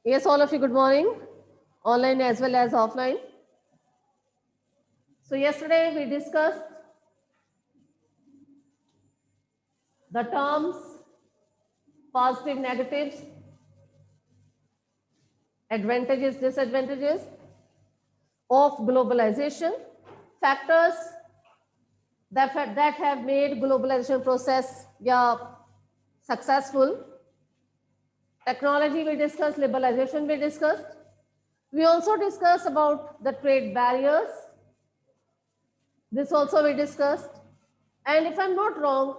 Yes, all of you, good morning, online as well as offline. So yesterday we discussed the terms, positive, negatives, advantages, disadvantages of globalization, factors that have made globalization process successful. Technology we discussed, liberalization we discussed. We also discussed about the trade barriers. This also we discussed. And if I'm not wrong,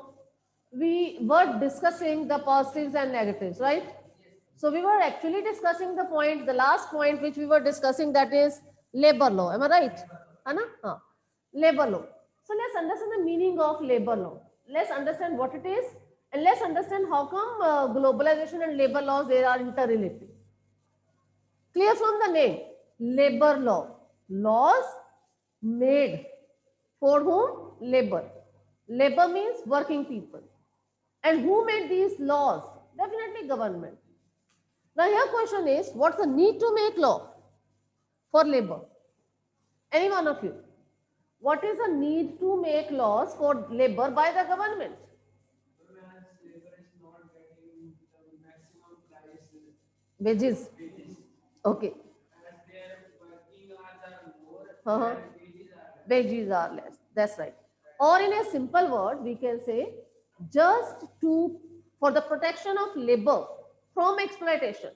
we were discussing the positives and negatives, right? So we were actually discussing the point, the last point which we were discussing, that is labor law. Am I right? Anna? Huh. Labor law. So let's understand the meaning of labor law. Let's understand what it is, and let's understand how come globalization and labor laws, they are interrelated. Clear from the name, labor law. Laws made for whom? Labor. Labor means working people. And who made these laws? Definitely government. Now here question is, what's the need to make law for labor? Any one of you? What is the need to make laws for labor by the government? Wages. Okay. Uh-huh. Wages are less. That's right. Or in a simple word, we can say just to for the protection of labor from exploitation.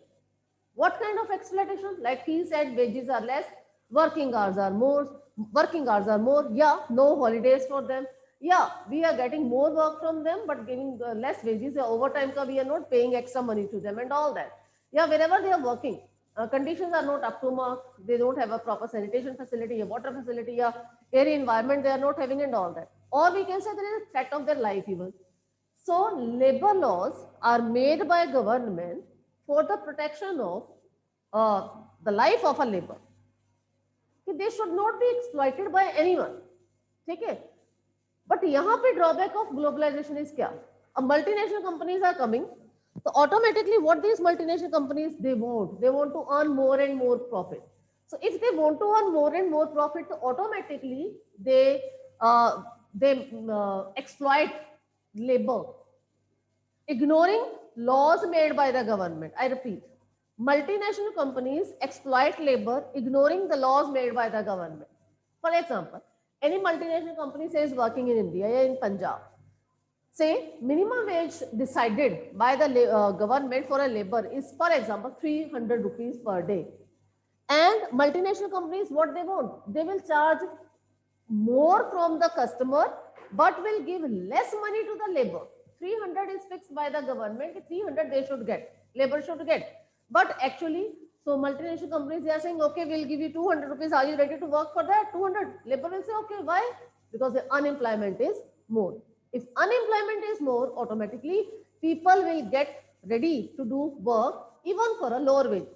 What kind of exploitation? Like he said, wages are less, working hours are more, working hours are more. Yeah, no holidays for them. Yeah, we are getting more work from them, but giving less wages. Overtime, we are not paying extra money to them and all that. Yeah, wherever they are working, conditions are not up to mark. They don't have a proper sanitation facility, a water facility, a air environment they are not having and all that. Or we can say there is a threat of their life even. So labor laws are made by government for the protection of uh, the life of a labor. They should not be exploited by anyone. ठीक है? But यहाँ पे drawback of globalization is क्या? Multinational companies are coming. So automatically what these multinational companies, they want to earn more and more profit. So if they want to earn more and more profit, so automatically they exploit labor, ignoring laws made by the government. I repeat, multinational companies exploit labor, ignoring the laws made by the government. For example, any multinational company says working in India or in Punjab, say minimum wage decided by the government for a labor is, for example, 300 rupees per day. And multinational companies, what they want? They will charge more from the customer, but will give less money to the labor. 300 is fixed by the government, 300 they should get, labor should get. But actually, so multinational companies, they are saying, okay, we'll give you 200 rupees. Are you ready to work for that? 200. Labor will say, okay, why? Because the unemployment is more. If unemployment is more, automatically people will get ready to do work even for a lower wage.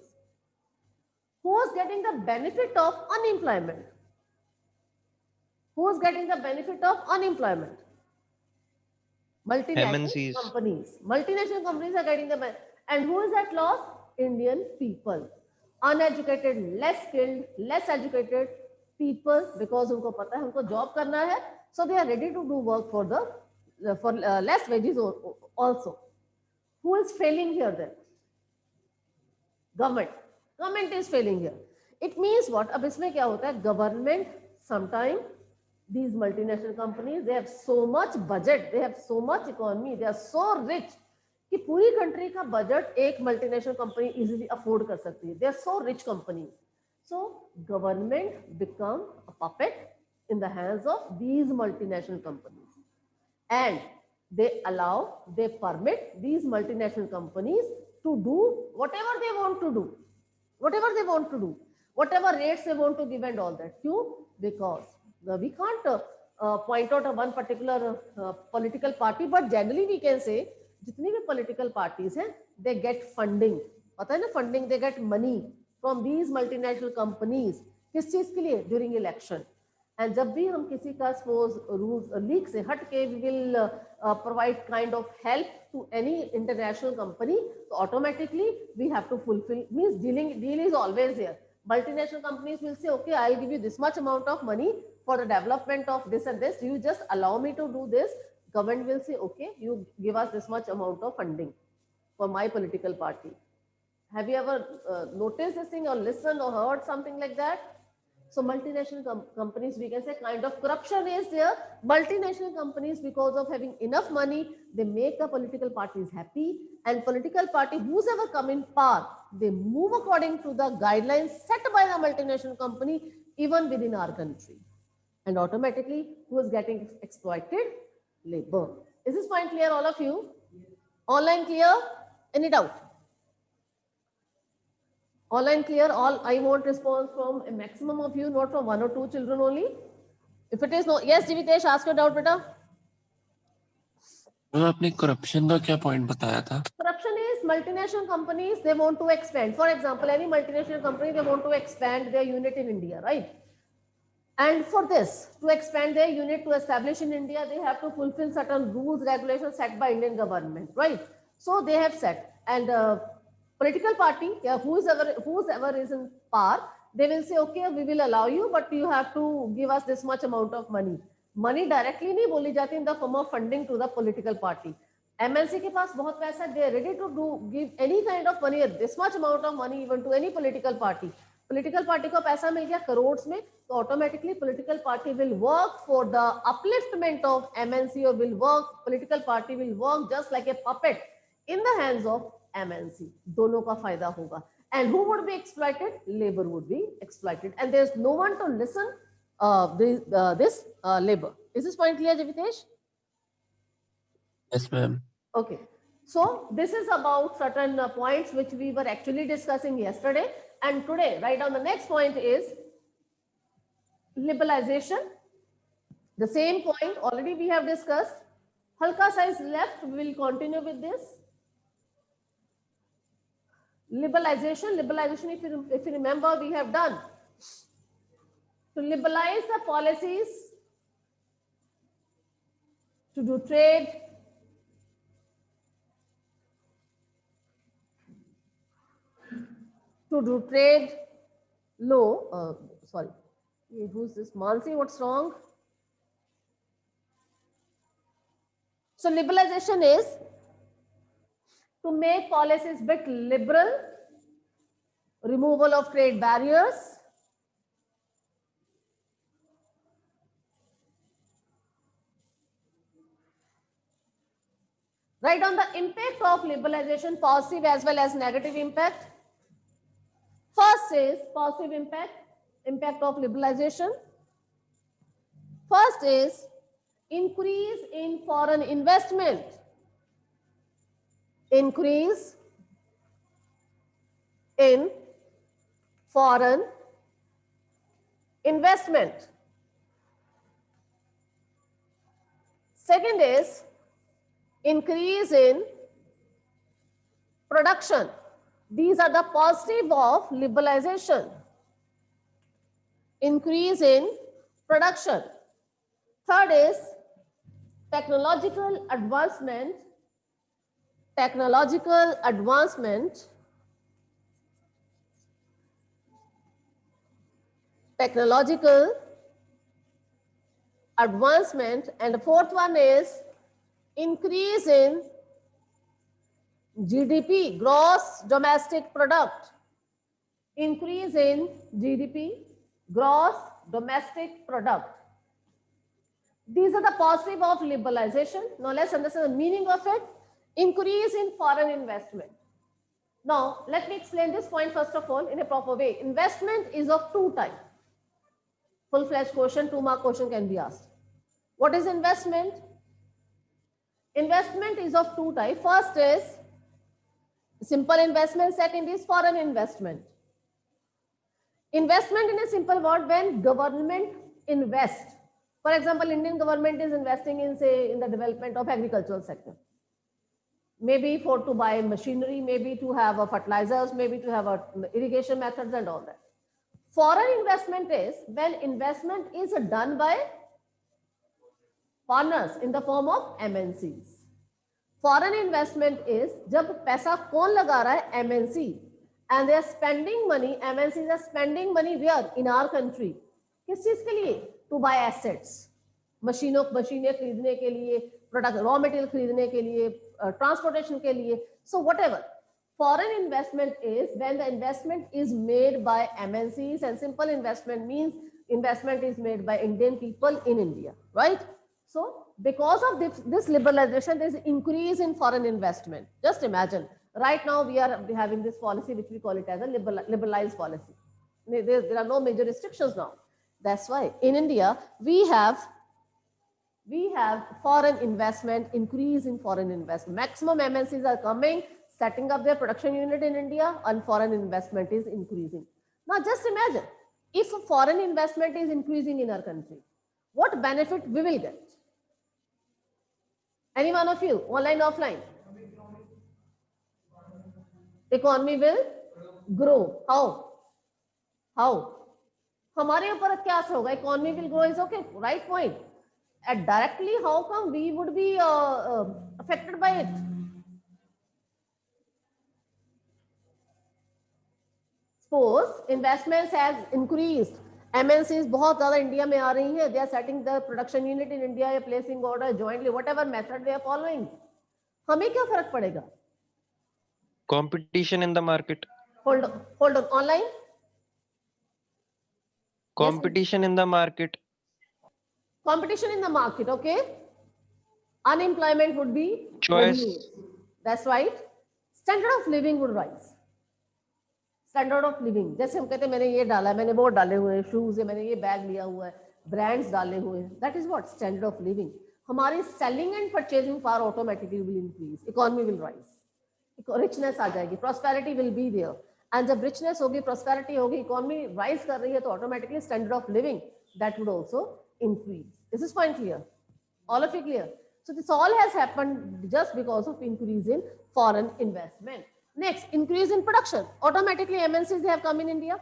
Who is getting the benefit of unemployment? Who is getting the benefit of unemployment? Multinational MNCs. companies. Multinational companies are getting the benefit. And who is at loss? Indian people. Uneducated, less skilled, less educated people, because उनको पता है उनको job करना है, so they are ready to do work for less wages also. Who is failing here then? Government. Government is failing here. It means what? अब इसमें क्या होता है? Government sometimes, these multinational companies, they have so much budget, they have so much economy, they are so rich कि पूरी country का budget एक multinational company easily afford कर सकती है. They are so rich company. So government become a puppet in the hands of these multinational companies, and they permit these multinational companies to do whatever they want to do, whatever rates they want to give and all that. Why? Because we can't point out a one particular political party, but generally we can say जितनी भी political parties हैं, they get funding. पता है ना, funding, they get money from these multinational companies. किस चीज के लिए? During election. एंड जब भी हम किसी का सपोज रूल लीग से हट के we will provide kind of help to any international company, so automatically we have to fulfill, means deal is always there. Multinational companies will say, okay, I'll give you this much amount of money for the development of this and this, you just allow me to do this. Government will say, okay, you give us this much amount of funding for my political party. Have you ever noticed this thing or listened or heard something like that? So multinational companies, we can say kind of corruption is there. Multinational companies, because of having enough money, they make the political parties happy, and political party, whoever come in power, they move according to the guidelines set by the multinational company, even within our country. And automatically, who is getting exploited? Labor. Is this point clear, all of you? Online clear? Any doubt? Online clear? All I want response from a maximum of you, not from 1 or 2 children only. If it is no, yes, Jivitesh, ask your doubt, beta. Ma'am आपने corruption का क्या point बताया था? Corruption is multinational companies, they want to expand. For example, any multinational company, they want to expand their unit in India, right? And for this, to expand their unit, to establish in India, they have to fulfill certain rules, regulations set by Indian government, right? So they have set, and political party, yeah, whoever is in power, they will say, okay, we will allow you, but you have to give us this much amount of money. Money directly नहीं बोली जाती in the form of funding to the political party. MNC के पास बहुत पैसा, they are ready to give any kind of money, this much amount of money even to any political party. Political party को पैसा मिल गया crores में, so automatically political party will work for the upliftment of MNC, or political party will work just like a puppet in the hands of MNC. दोनों का फायदा होगा. And who would be exploited? Labor would be exploited, and there's no one to listen this labor. Is this point clear, Jivitesh? Yes, ma'am. Okay. So this is about certain points which we were actually discussing yesterday, and today, right on the next point is liberalization. The same point already we have discussed. Halka size left, we will continue with this. Liberalization, if you remember, we have done to liberalize the policies, to do trade, law. Sorry, who's this? Mansi, what's wrong? So liberalization is to make policies bit liberal, removal of trade barriers, right on the impact of liberalization, positive as well as negative impact. First is positive impact of liberalization. First is increase in foreign investment. Increase in foreign investment. Second is increase in production. These are the positive of liberalization. Increase in production. Third is technological advancement. Technological advancement. Technological advancement. And the fourth one is increase in GDP, gross domestic product. Increase in GDP, gross domestic product. These are the positive of liberalization. Now let's understand the meaning of it. Increase in foreign investment. Now let me explain this point first of all in a proper way. Investment is of two types. Full-fledged question, 2-mark question can be asked. What is investment? Investment is of two types. First is simple investment. Second is foreign investment. Investment in a simple word, when government invests. For example, Indian government is investing in, say, in the development of agricultural sector. Maybe to buy machinery, maybe to have fertilizers, maybe to have irrigation methods and all that. Foreign investment is when investment is done by foreigners in the form of MNCs. Foreign investment is जब पैसा कौन लगा रहा है? MNC. And they are spending money, MNCs are spending money where? In our country. किस चीज के लिए? To buy assets. मशीनें खरीदने के लिए, प्रोडक्ट रॉ मटेरियल खरीदने के लिए, ट्रांसपोर्टेशन के लिए. So whatever. Foreign investment is when the investment is made by MNCs, and simple investment means investment is made by Indian people in India, right? So because of this liberalization, there is increase in foreign investment. Just imagine, right now we are having this policy which we call it as a liberalized policy. There are no major restrictions now. That's why in India we have foreign investment, increase in foreign investment. Maximum MNCs are coming, setting up their production unit in India, and foreign investment is increasing. Now just imagine, if foreign investment is increasing in our country, what benefit we will get? Any one of you, online, offline? Economy will grow. How? हमारे ऊपर क्या असर होगा? Economy will grow is okay, right point. And directly, how come we would be affected by it? Suppose investments has increased, MNCs बहुत ज़्यादा India में आ रही हैं, they are setting the production unit in India, placing order jointly, whatever method they are following. हमें क्या फर्क पड़ेगा? Competition in the market. Hold on, online. Competition in the market. Competition in the market, okay. Unemployment would be Choice. reduced. That's right. Standard of living would rise. Standard of living, जैसे हम कहते हैं मैंने ये डाला, मैंने वो डाले हुए हैं, शूज है, मैंने ये बैग लिया हुआ है, ब्रांड्स डाले हुए हैं. That is what standard of living. हमारी selling and purchasing power automatically will increase. Economy will rise. Richness आ जाएगी. Prosperity will be there. And जब richness होगी, prosperity होगी, economy rise कर रही है, तो automatically standard of living that would also increase. Is this point clear? All of you clear? So this all has happened just because of increase in foreign investment. Next, increase in production. Automatically MNCs, they have come in India.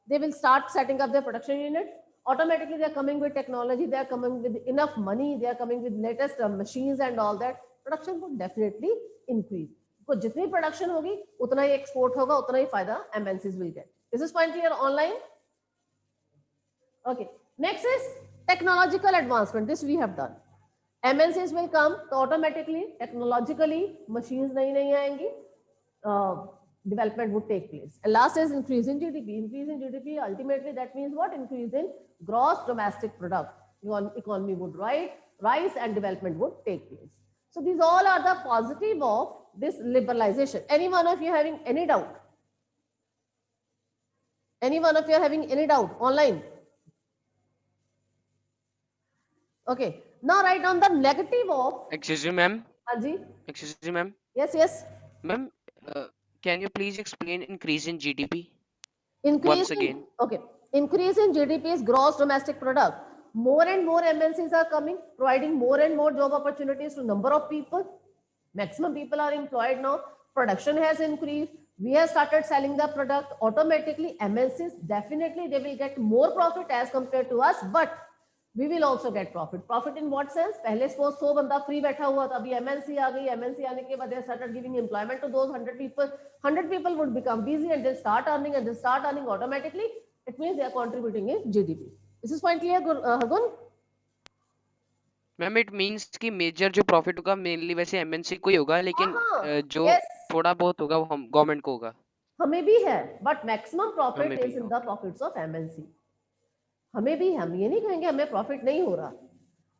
They will start setting up their production units. Automatically they are coming with technology. They are coming with enough money. They are coming with latest machines and all that. Production would definitely increase. So जितनी production होगी, उतना ही export होगा, उतना ही फायदा MNCs will get. Is this point clear? Online? Okay. Next is technological advancement. This we have done. MNCs will come, तो automatically, technologically, machines नहीं आएंगी. Development would take place. And last is increase in GDP. Increase in GDP, ultimately that means what? Increase in gross domestic product. Economy would rise and development would take place. So these all are the positive of this liberalization. Any one of you having any doubt? Any one of you having any doubt? Online? Okay. Now write down the negative of. Excuse me, ma'am. Anji? Excuse me, ma'am. Yes. Ma'am, can you please explain increase in GDP? Increase Once again. Okay. Increase in GDP is gross domestic product. More and more MNCs are coming, providing more and more job opportunities to number of people. Maximum people are employed now. Production has increased. We have started selling the product. Automatically, MNCs, definitely they will get more profit as compared to us, but we will also get profit. Profit in what sense? पहले suppose 100 बंदा free बैठा हुआ था, अभी MNC आ गई, MNC आने के बाद they started giving employment to those 100 people. 100 people would become busy and they start earning automatically. It means they are contributing in GDP. Is this point clear, Hargun? Ma'am it means कि major जो profit होगा mainly वैसे MNC को ही होगा, लेकिन जो थोड़ा बहुत होगा वो हम गवर्नमेंट को होगा. हमें भी है, but maximum profit is in the pockets of MNC. हमें भी, हम ये नहीं कहेंगे हमें प्रॉफिट नहीं हो रहा.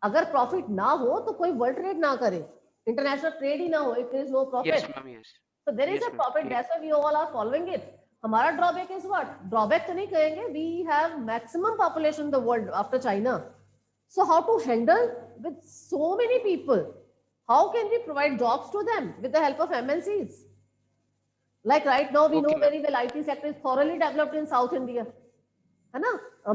अगर प्रॉफिट ना हो तो कोई वर्ल्ड ट्रेड ना करे, इंटरनेशनल ट्रेड ही ना हो, it is no profit. So there is a profit, that's why we all are following it. हमारा ड्रॉबैक इज व्हाट? ड्रॉबैक तो नहीं कहेंगे, we have maximum population in the world after China. So how to handle with so many people? How can we provide jobs to them with the help of MNCs? Like right now, we know very well IT sector is thoroughly developed in South India. है ना?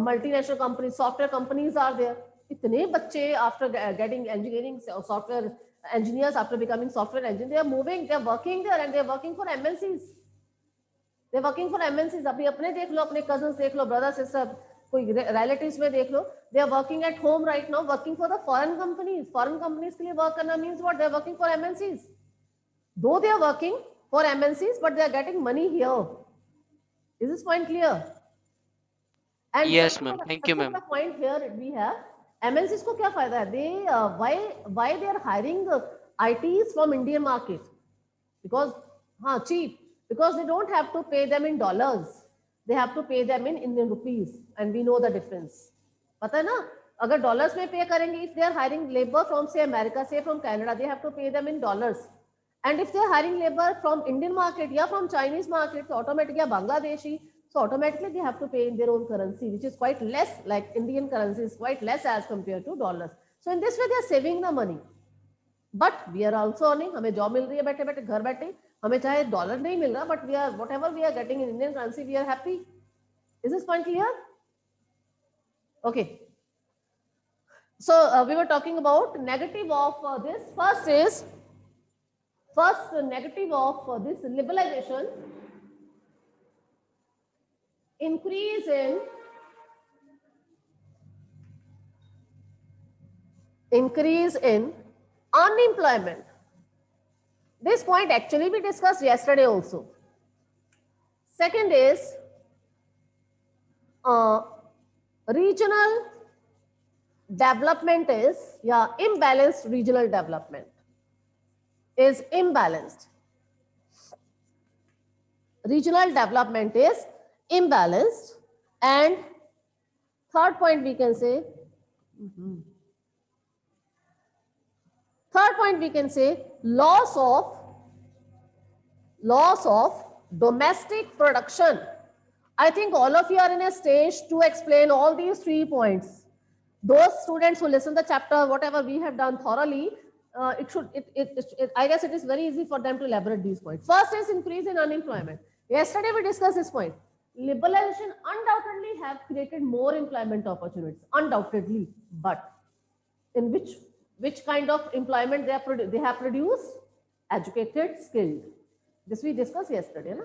Multinational companies, software companies are there. इतने बच्चे after getting engineering software engineers, after becoming software engineers, they are moving, they are working there and they are working for MNCs. They're working for MNCs. अभी अपने देख लो, अपने cousins देख लो, brother sister, कोई relatives में देख लो. They are working at home right now, working for the foreign companies. Foreign companies के लिए work करना means what? They are working for MNCs. Though they are working for MNCs, but they are getting money here. Is this point clear? And Yes, ma'am. Thank you, ma'am. Point here we have MNCs को क्या फायदा है? They why they are hiring ITs from Indian market? Because cheap. Because they don't have to pay them in dollars. They have to pay them in Indian rupees, and we know the difference. पता है ना? अगर dollars में pay करेंगे, if they are hiring labor from say America, say from Canada, they have to pay them in dollars. And if they are hiring labor from Indian market या from Chinese market, so automatically या Bangladeshi, so automatically they have to pay in their own currency, which is quite less, like Indian currency is quite less as compared to dollars. So in this way they are saving the money. But we are also earning, हमें job मिल रही है बैठे बैठे घर बैठे, हमें चाहे dollar नहीं मिल रहा, but we are whatever we are getting in Indian currency, we are happy. Is this point clear? Okay. So we were talking about negative of this. First negative of this liberalization, increase in unemployment. This point actually we discussed yesterday also. Second is regional development is, imbalanced regional development is imbalanced. Regional development is imbalanced. And third point we can say, loss of domestic production. I think all of you are in a stage to explain all these 3 points. Those students who listen the chapter, whatever we have done thoroughly, I guess it is very easy for them to elaborate these points. First is increase in unemployment. Yesterday we discussed this point. Liberalization undoubtedly have created more employment opportunities, undoubtedly, but in which kind of employment they have produced? Educated, skilled. This we discussed yesterday. Na?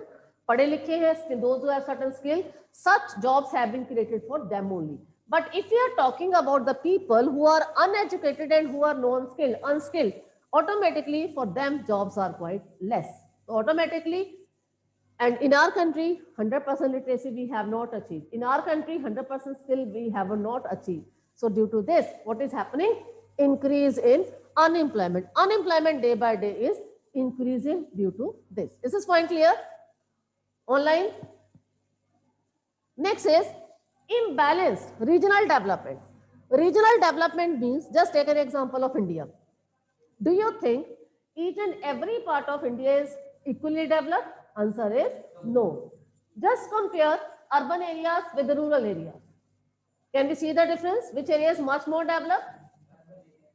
Padhe likhe hai, those who have certain skill, such jobs have been created for them only. But if we are talking about the people who are uneducated and who are non-skilled, unskilled, automatically for them jobs are quite less. So automatically, and in our country, 100% literacy we have not achieved. In our country, 100% skill we have not achieved. So due to this, what is happening? Increase in unemployment. Unemployment day by day is increasing due to this. Is this point clear? Online? Next is imbalanced regional development. Regional development means, just take an example of India. Do you think each and every part of India is equally developed? Answer is no. Just compare urban areas with the rural areas. Can we see the difference? Which area is much more developed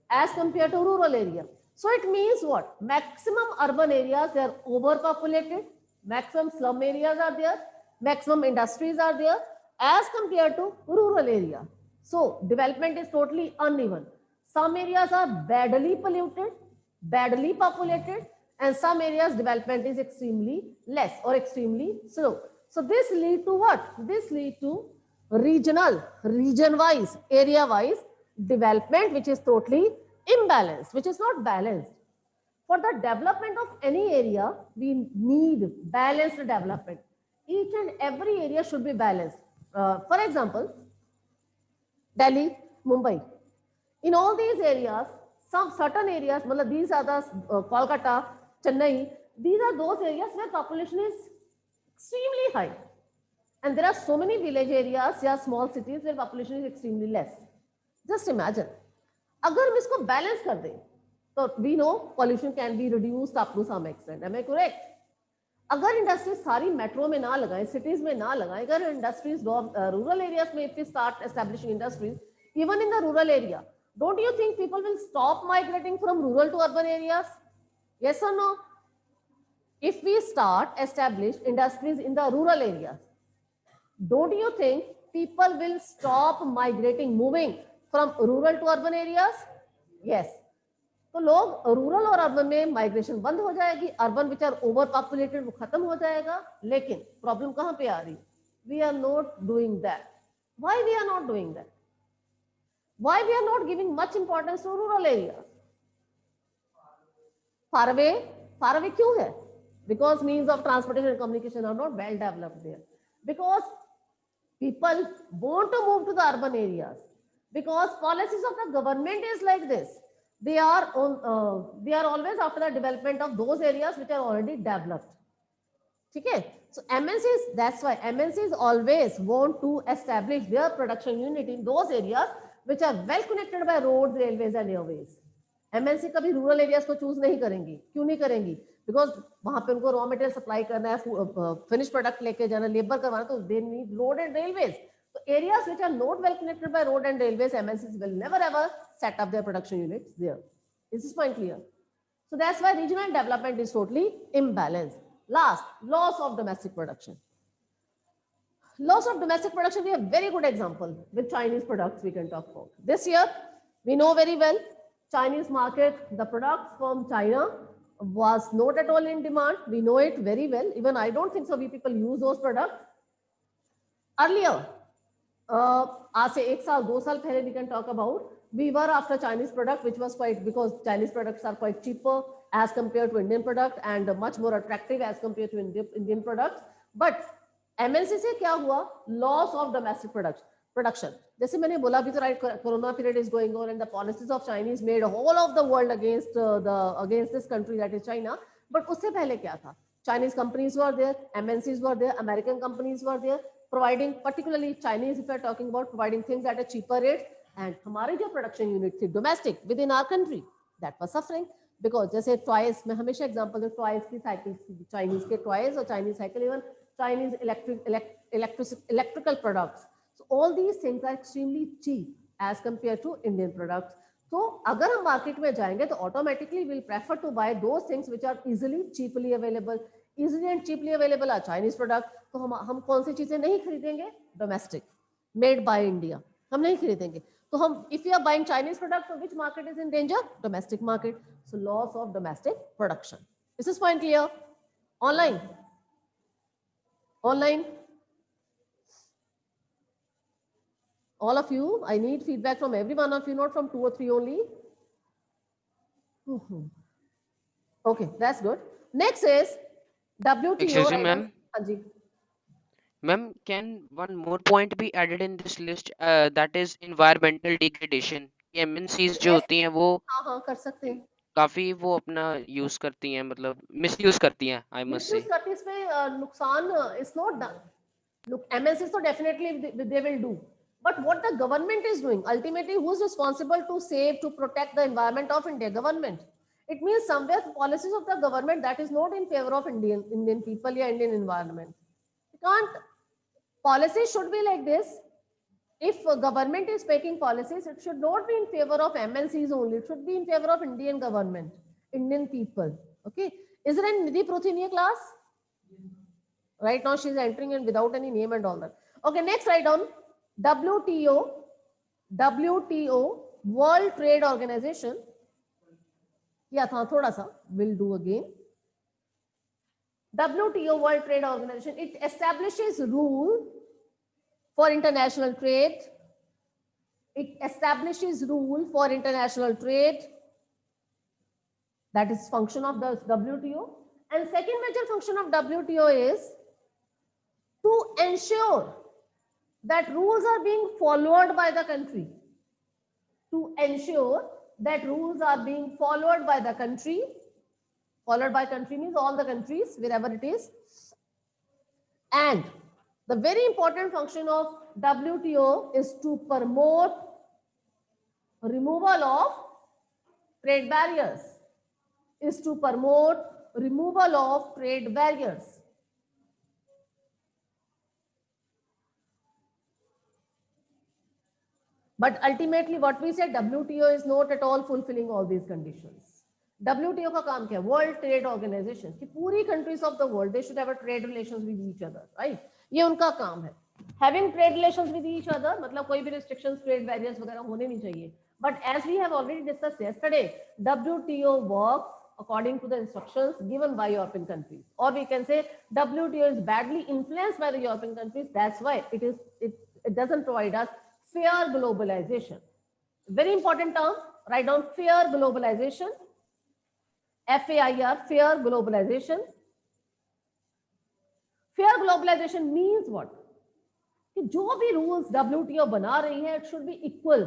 as compared to rural area? So it means what? Maximum urban areas, they are overpopulated, maximum slum areas are there, maximum industries are there as compared to rural area. So development is totally uneven. Some areas are badly polluted, badly populated, and some areas development is extremely less or extremely slow. So this lead to what? This lead to region-wise, area-wise development, which is totally imbalanced, which is not balanced. For the development of any area, we need balanced development. Each and every area should be balanced. For example, Delhi, Mumbai. In all these areas, some certain areas, these are the Kolkata, Chennai, these are those areas where population is extremely high. And there are so many village areas, small cities where population is extremely less. Just imagine. अगर हम इसको balance कर दें, तो we know pollution can be reduced up to some extent. Am I correct? अगर industries सारी metro में ना लगाएं, सिटीज में ना लगाएं, अगर इंडस्ट्रीज रूरल एरियाज में if we start establishing industries, even in the rural area, don't you think people will stop migrating from rural to urban areas? Yes or no? If we establish industries in the rural areas, don't you think people will stop migrating, moving from rural to urban areas? Yes. तो लोग rural और urban में migration बंद हो जाएगी, urban which are over populated वो खत्म हो जाएगा। लेकिन प्रॉब्लम कहाँ पे आ रही? We are not doing that. Why we are not doing that? Why we are not giving much importance to rural area? far away क्यों है? Because means of transportation and communication are not well developed there, because people want to move to the urban areas, because policies of the government is like this. They are always after the development of those areas which are already developed. ठीक है? So MNCs, that's why MNCs always want to establish their production unit in those areas which are well connected by roads, railways and airways. MNC कभी rural areas को choose नहीं करेंगी। क्यों नहीं करेंगी? Because वहां पे उनको रॉ मटेरियल सप्लाई करना है, फिनिश प्रोडक्ट लेके जाना, लेबर करवाना, तो they need road and railways. So areas which are not well connected by road and railways, MNCs will never ever set up their production units there. Is this point clear? So that's why regional development is totally imbalanced. Last, loss of domestic production. Loss of domestic production, we have very good example with Chinese products we can talk about. This year, we know very well, Chinese market, the products from China was not at all in demand. We know it very well. Even I don't think so we people use those products. Earlier, आज से 1 साल 2 साल पहले we can talk about, we were after Chinese product which was quite, because Chinese products are quite cheaper as compared to Indian product and much more attractive as compared to Indian products. But MNC से क्या हुआ? Loss of domestic production. जैसे मैंने बोला अभी तो right corona period is going on and the policies of Chinese made whole of the world against this country that is China. But उससे पहले क्या था? Chinese companies were there, MNCs were there, American companies were there, providing, particularly Chinese if we are talking about, providing things at a cheaper rate, and हमारी जो production unit थी domestic within our country, that was suffering because जैसे toys, मैं हमेशा example दूं toys की cycles की, Chinese के टॉयज और Chinese cycle, even Chinese electrical products, so all these things are extremely cheap as compared to Indian products. So अगर हम मार्केट में जाएंगे तो automatically we'll prefer to buy those things which are easily cheaply available. Easily and cheaply available are Chinese product. तो हम कौन सी चीजें नहीं खरीदेंगे? Domestic, made by India, हम नहीं खरीदेंगे। तो हम, if we are buying Chinese product, so which market is in danger? Domestic market. So loss of domestic production. Is this point clear? Online. All of you, I need feedback from every one of you, not from 2 or 3 only. Okay, that's good. Next is WTO. Excuse me, ma'am. Anji. Ma'am, can one more point be added in this list? That is environmental degradation. MNCs जो होती हैं वो हाँ कर सकते हैं। काफी वो अपना यूज करती हैं, मतलब मिसयूज करती हैं, I must say. मिसयूज करती है, इसमें नुकसान is not done. Look, MNCs तो definitely they will do. But what the government is doing, ultimately who is responsible to save, to protect the environment of India? Government. It means somewhere policies of the government that is not in favor of Indian people or Indian environment. You can't, policies should be like this. If government is making policies, it should not be in favor of MNCs only. It should be in favor of Indian government, Indian people. Okay. Is there any Nidhi Pruthi in your class? Right now she is entering in without any name and all that. Okay, next write down. WTO, World Trade Organization. Yeah, thoda sa, we'll do again. WTO, World Trade Organization, it establishes rule for international trade. It establishes rule for international trade. That is function of the WTO. And second major function of WTO is to ensure that rules are being followed by the country. To ensure that rules are being followed by the country. Followed by country means all the countries, wherever it is. And the very important function of WTO is to promote removal of trade barriers. Is to promote removal of trade barriers. But ultimately what we said, WTO is not at all fulfilling all these conditions. WTO का काम क्या है? World Trade Organization कि पूरी countries of the world they should have a trade relations with each other, right? ये उनका काम है. Having trade relations with each other मतलब कोई भी restrictions, trade barriers वगैरह होने नहीं चाहिए. But as we have already discussed yesterday, WTO works according to the instructions given by European countries, or we can say WTO is badly influenced by the European countries. That's why it doesn't provide us fair globalization. Very important term, write down fair globalization, FAIR, fair globalization. Fair globalization means what? कि जो भी rules WTO बना रही है, it should be equal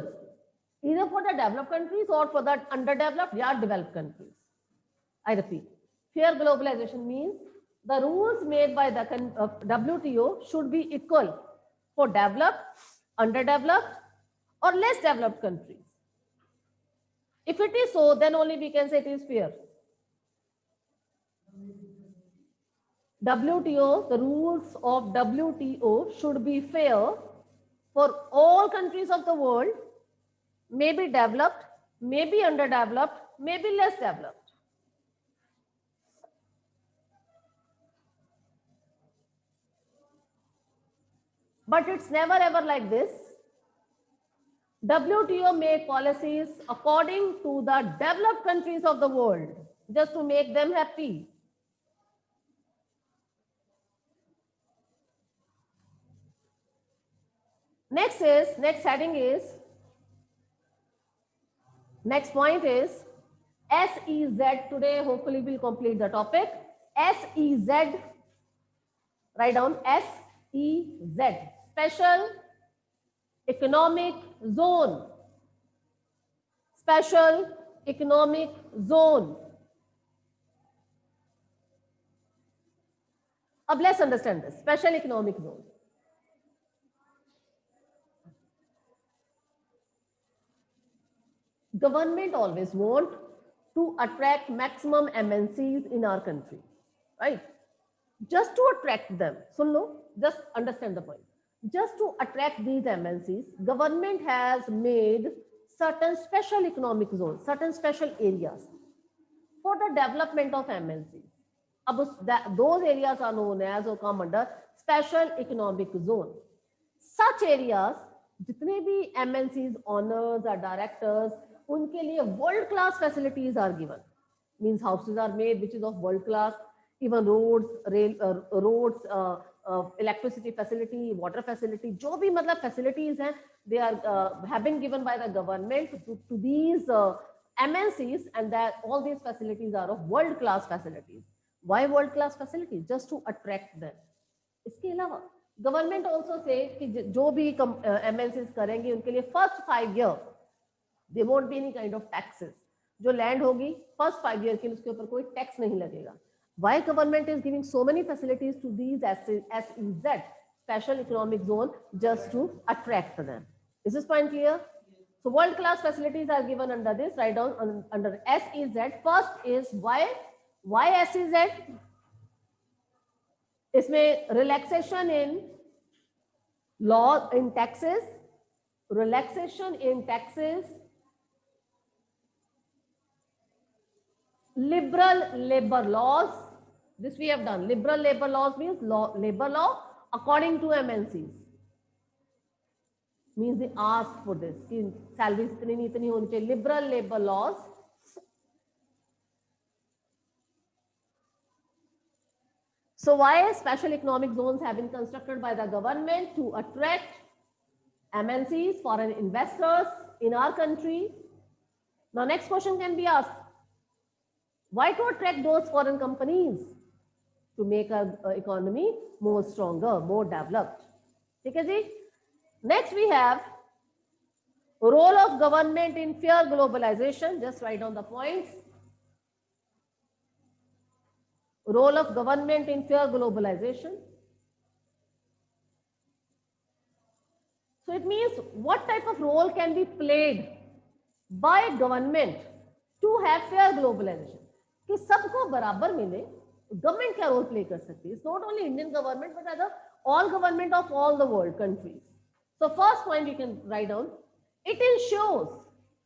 either for the developed countries or for the underdeveloped or developed countries. I repeat, fair globalization means the rules made by the WTO should be equal for developed, underdeveloped, or less developed countries. If it is so, then only we can say it is fair. WTO, the rules of WTO should be fair for all countries of the world, maybe developed, maybe underdeveloped, maybe less developed. But it's never ever like this. WTO make policies according to the developed countries of the world, just to make them happy. Next heading is, next point is SEZ. Today, hopefully, we'll complete the topic. SEZ, write down SEZ, Special Economic Zone. Special Economic Zone. Let's understand this. Special Economic Zone. Government always want to attract maximum MNCs in our country, right? Just to attract them. So no, just understand the point. Just to attract these MNCs, government has made certain special economic zones, certain special areas for the development of MNCs. Those areas are known as or come under special economic zone. Such areas, जितने भी MNCs, owners or directors, उनके लिए world class facilities are given. Means houses are made which is of world class, even roads, electricity facility, water facility, जो भी मतलब facilities हैं, they are have been given by the government to these MNCs, and that all these facilities are of world class facilities. Why world class facilities? Just to attract them. इसके अलावा government also say कि जो भी MNCs करेंगे उनके लिए first 5 years there won't be any kind of taxes. जो land होगी first 5 years के लिए उसके ऊपर कोई tax नहीं लगेगा. Why government is giving so many facilities to these SEZ, Special Economic Zone, just to attract them? Is this point clear? So world class facilities are given under this. Write down under SEZ. First is why SEZ? इसमें relaxation in law in taxes, relaxation in taxes, liberal labor laws. This we have done. Liberal labor laws means labor law according to MNCs. Means they ask for this. कि salaries इतनी होनी चाहिए. Liberal labor laws. So why special economic zones have been constructed by the government? To attract MNCs, foreign investors in our country. Now next question can be asked. Why to attract those foreign companies? To make our economy more stronger, more developed. Okay, ji? Next we have role of government in fair globalization. Just write down the points. Role of government in fair globalization. So it means what type of role can be played by government to have fair globalization? कि सबको बराबर मिले, government क्या role play कर सकती है? It's not only Indian government but other all government of all the world countries. So first point you can write down, it ensures,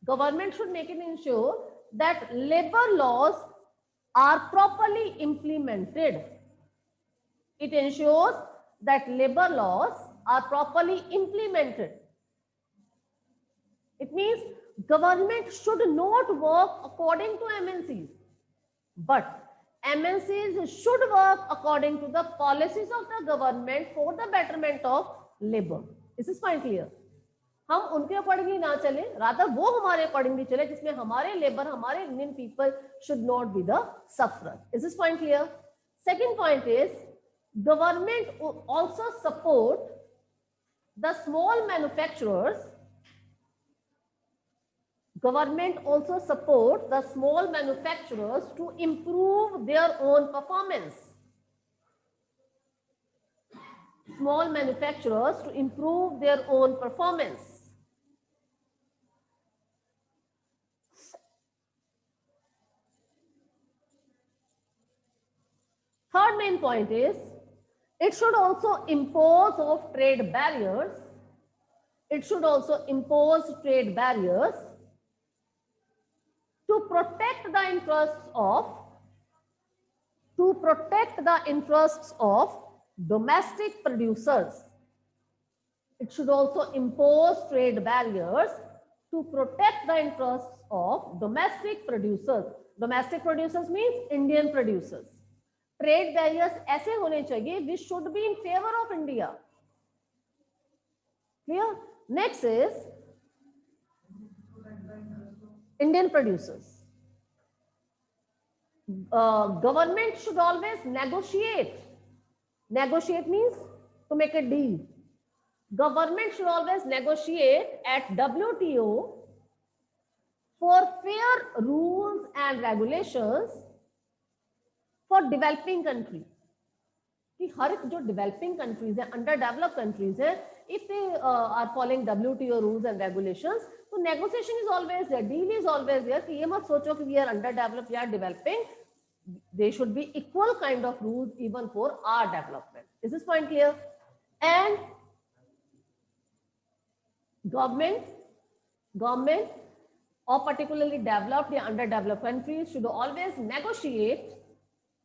government should make it ensure that labor laws are properly implemented. It ensures that labor laws are properly implemented. It means government should not work according to MNCs, but MNCs should work according to the policies of the government for the betterment of labor. Is this point clear? हम उनके accordingly ना चले, rather वो हमारे accordingly चले जिसमें हमारे labour, हमारे Indian people should not be the sufferer. Is this point clear? Second point is government also support the small manufacturers. Government also support the small manufacturers to improve their own performance. Small manufacturers to improve their own performance. Third main point is it should also impose of trade barriers. It should also impose trade barriers to protect the interests of domestic producers. It should also impose trade barriers to protect the interests of domestic producers. Domestic producers means Indian producers. Trade barriers ऐसे होने चाहिए which should be in favor of India. Clear? Next is Indian producers. Government should always negotiate. Negotiate means to make a deal. Government should always negotiate at WTO for fair rules and regulations for developing countries. कि हर एक जो developing countries है, underdeveloped countries है, if they are following WTO rules and regulations, so negotiation is always there, deal is always there. कि ये मत सोचो कि we are underdeveloped, we are developing. They should be equal kind of rules even for our development. Is this point clear? And government or particularly developed or underdeveloped countries should always negotiate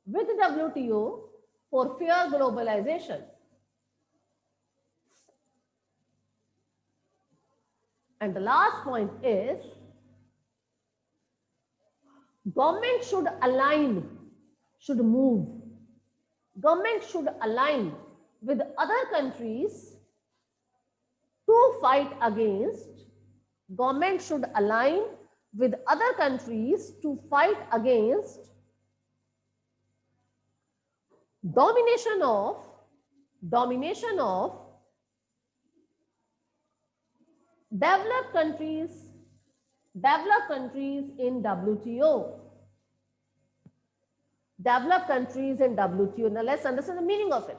with the WTO for fair globalization. And the last point is government should align, should move. Government should align with other countries to fight against. Government should align with other countries to fight against domination of developed countries in WTO. Developed countries in WTO. Now let's understand the meaning of it.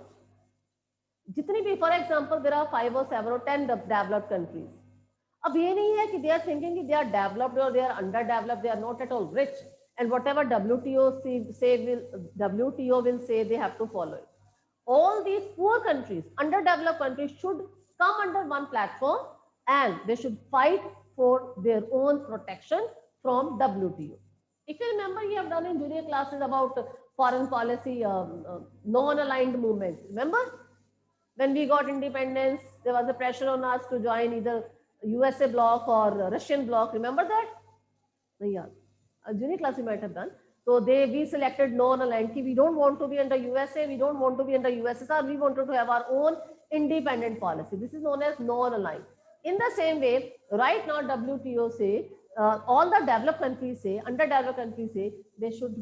जितनी भी, for example, there are 5 or 7 or 10 developed countries. अब ये नहीं है कि they are thinking कि they are developed or they are underdeveloped, they are not at all rich, and whatever WTO will say they have to follow it. All these poor countries, underdeveloped countries should come under one platform and they should fight for their own protection from WTO. If you remember, you have done in junior classes about foreign policy, non-aligned movements. Remember? When we got independence, there was a pressure on us to join either USA bloc or Russian bloc. Remember that? Yeah. Junior class we might have done. So we selected non-aligned. We don't want to be under USA. We don't want to be under USSR. We wanted to have our own independent policy. This is known as non-aligned. In the same way, right now WTO say, all the developed countries say, underdeveloped countries say, they should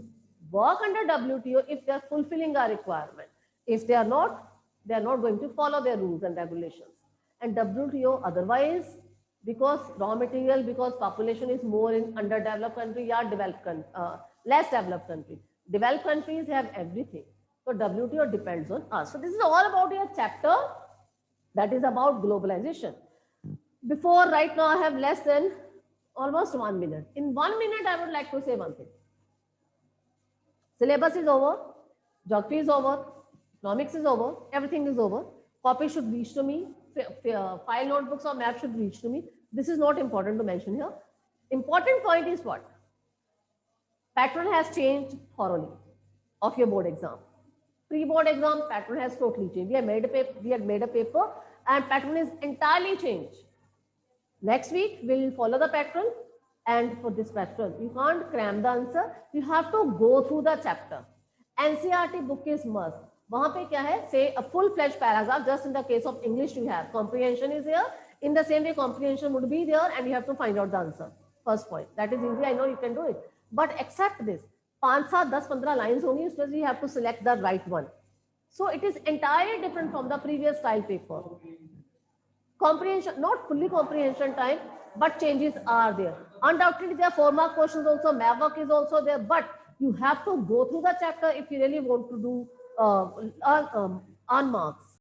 work under WTO if they are fulfilling our requirement. If they are not going to follow their rules and regulations. And WTO otherwise, because raw material, because population is more in underdeveloped country or less developed country. Developed countries have everything. So WTO depends on us. So this is all about your chapter that is about globalization. Before, right now I have less than almost 1 minute. In 1 minute, I would like to say one thing. Syllabus is over, geography is over, economics is over, everything is over. Copy should reach to me, file notebooks or map should reach to me. This is not important to mention here. Important point is what? Pattern has changed thoroughly of your board exam. Pre-board exam, pattern has totally changed. We had made a paper and pattern is entirely changed. Next week, we'll follow the pattern. And for this pattern, you can't cram the answer. You have to go through the chapter. NCERT book is must. वहाँ पे क्या है? Say a full-fledged paragraph. Just in the case of English, you have comprehension is here. In the same way, comprehension would be there, and you have to find out the answer. First point. That is easy. I know you can do it. But except this, 5, 7, 10, 15 lines होंगी. उसमें you have to select the right one. So it is entirely different from the previous style paper. Comprehension, not fully comprehension time, but changes are there. Undoubtedly, there are 4-mark questions also, map work is also there, but you have to go through the chapter if you really want to do earn marks.